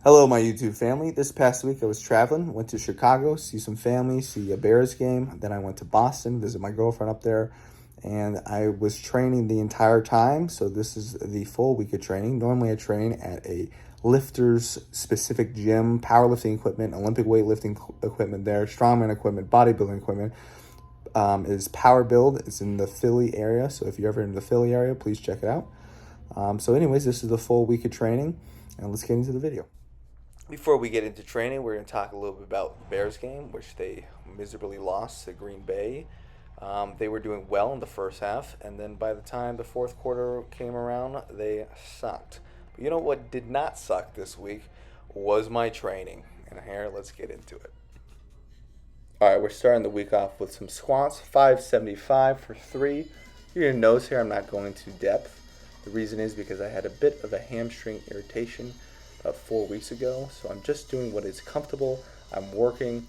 Hello, my YouTube family. This past week I was traveling, went to Chicago, see some family, see a Bears game. Then I went to Boston, visit my girlfriend up there, and I was training the entire time. So this is the full week of training. Normally I train at a lifters specific gym, powerlifting equipment, Olympic weightlifting equipment there, strongman equipment, bodybuilding equipment. Is Power Build. It's in the Philly area. So if you're ever in the Philly area, please check it out. So anyways, this is the full week of training, and let's get into the video. Before we get into training, we're going to talk a little bit about the Bears game, which they miserably lost to Green Bay. They were doing well in the first half, and then by the time the fourth quarter came around, they sucked. But you know what did not suck this week was my training. And here, let's get into it. All right, we're starting the week off with some squats, 575 for 3. You're going to notice here I'm not going to depth. The reason is because I had a bit of a hamstring irritation about 4 weeks ago, so I'm just doing what is comfortable. I'm working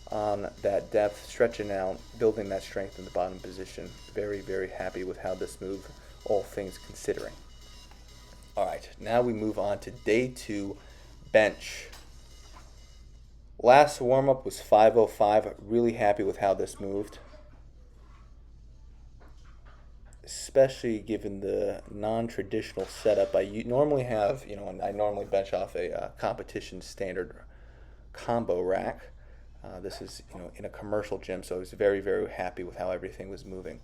on that depth, stretching out, building that strength in the bottom position. Very, very happy with how this move, all things considering. All right, now we move on to day 2, bench. Last warm-up was 505. Really happy with how this moved, especially given the non-traditional setup. I normally have, I normally bench off a competition standard combo rack. This is, in a commercial gym, so I was very, very happy with how everything was moving.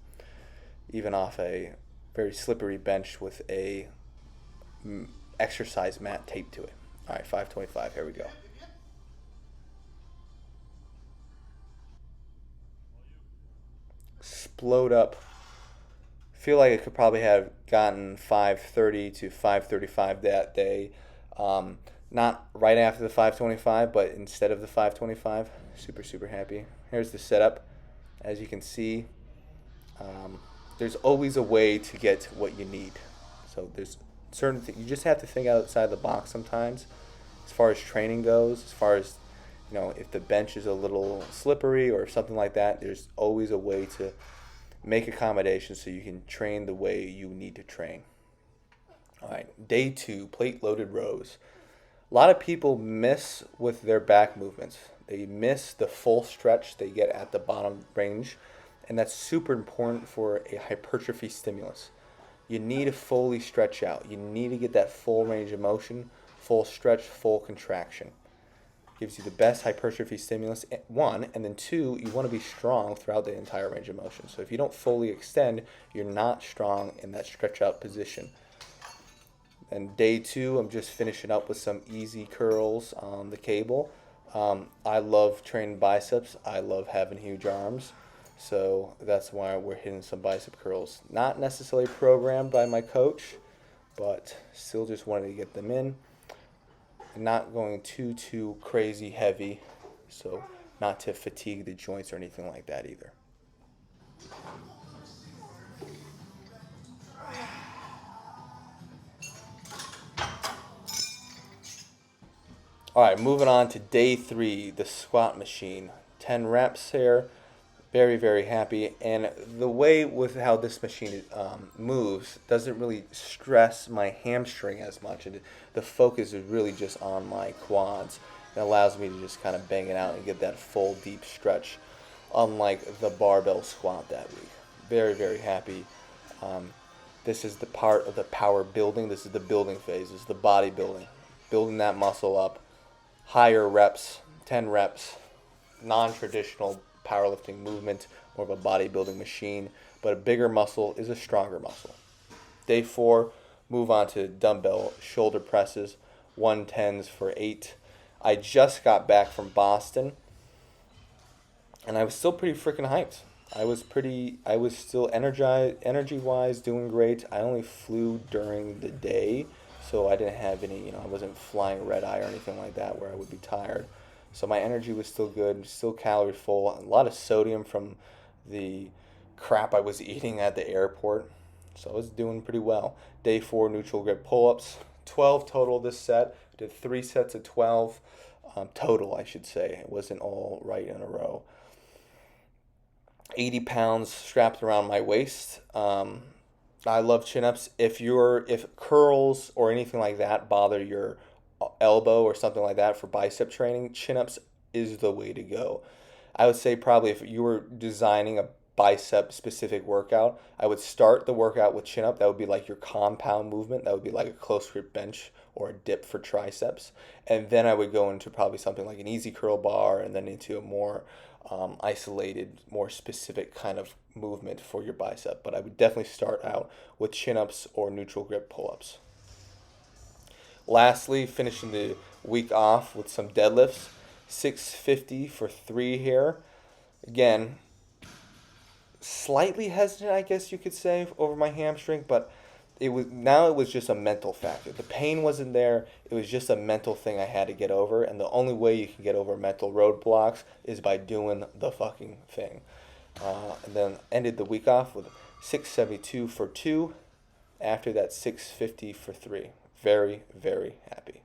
Even off a very slippery bench with a exercise mat taped to it. All right, 525, here we go. Explode up. Feel like I could probably have gotten 530 to 535 that day. Not right after the 525, but instead of the 525. Super, super happy. Here's the setup. As you can see, there's always a way to get what you need. So there's certain things. You just have to think outside the box sometimes as far as training goes, as far as, if the bench is a little slippery or something like that, there's always a way to make accommodations so you can train the way you need to train. All right, day 2, plate loaded rows. A lot of people miss with their back movements. They miss the full stretch they get at the bottom range, and that's super important for a hypertrophy stimulus. You need to fully stretch out. You need to get that full range of motion, full stretch, full contraction. Gives you the best hypertrophy stimulus, 1, and then 2, you want to be strong throughout the entire range of motion. So if you don't fully extend, you're not strong in that stretch out position. And day 2, I'm just finishing up with some easy curls on the cable. I love training biceps. I love having huge arms. So that's why we're hitting some bicep curls. Not necessarily programmed by my coach, but still just wanted to get them in. Not going too crazy heavy, so not to fatigue the joints or anything like that either. All right, moving on to day 3, the squat machine. 10 reps here. Very, very happy. And the way with how this machine moves doesn't really stress my hamstring as much. And the focus is really just on my quads. It allows me to just kind of bang it out and get that full deep stretch, unlike the barbell squat that week. Very, very happy. This is the part of the power building. This is the building phase. This is the bodybuilding. Building that muscle up. Higher reps, 10 reps, non-traditional powerlifting movement, more of a bodybuilding machine, but a bigger muscle is a stronger muscle. Day 4, move on to dumbbell shoulder presses, 110s for 8. I just got back from Boston, and I was still pretty freaking hyped. I was still energized, energy-wise, doing great. I only flew during the day, so I didn't have any, I wasn't flying red eye or anything like that where I would be tired. So my energy was still good, still calorie full. A lot of sodium from the crap I was eating at the airport. So I was doing pretty well. Day 4, neutral grip pull-ups. 12 total this set. Did 3 sets of 12 total, I should say. It wasn't all right in a row. 80 pounds strapped around my waist. I love chin-ups. If curls or anything like that bother your elbow or something like that for bicep training, chin-ups is the way to go. I would say probably if you were designing a bicep specific workout, I would start the workout with chin up. That would be like your compound movement. That would be like a close grip bench or a dip for triceps. And then I would go into probably something like an easy curl bar and then into a more isolated, more specific kind of movement for your bicep. But I would definitely start out with chin ups or neutral grip pull ups. Lastly, finishing the week off with some deadlifts. 650 for 3 here. Again, slightly hesitant, I guess you could say, over my hamstring, but it was just a mental factor. The pain wasn't there. It was just a mental thing I had to get over, and the only way you can get over mental roadblocks is by doing the fucking thing. And then ended the week off with 672 for 2. After that, 650 for 3. Very, very happy.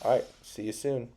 All right, see you soon.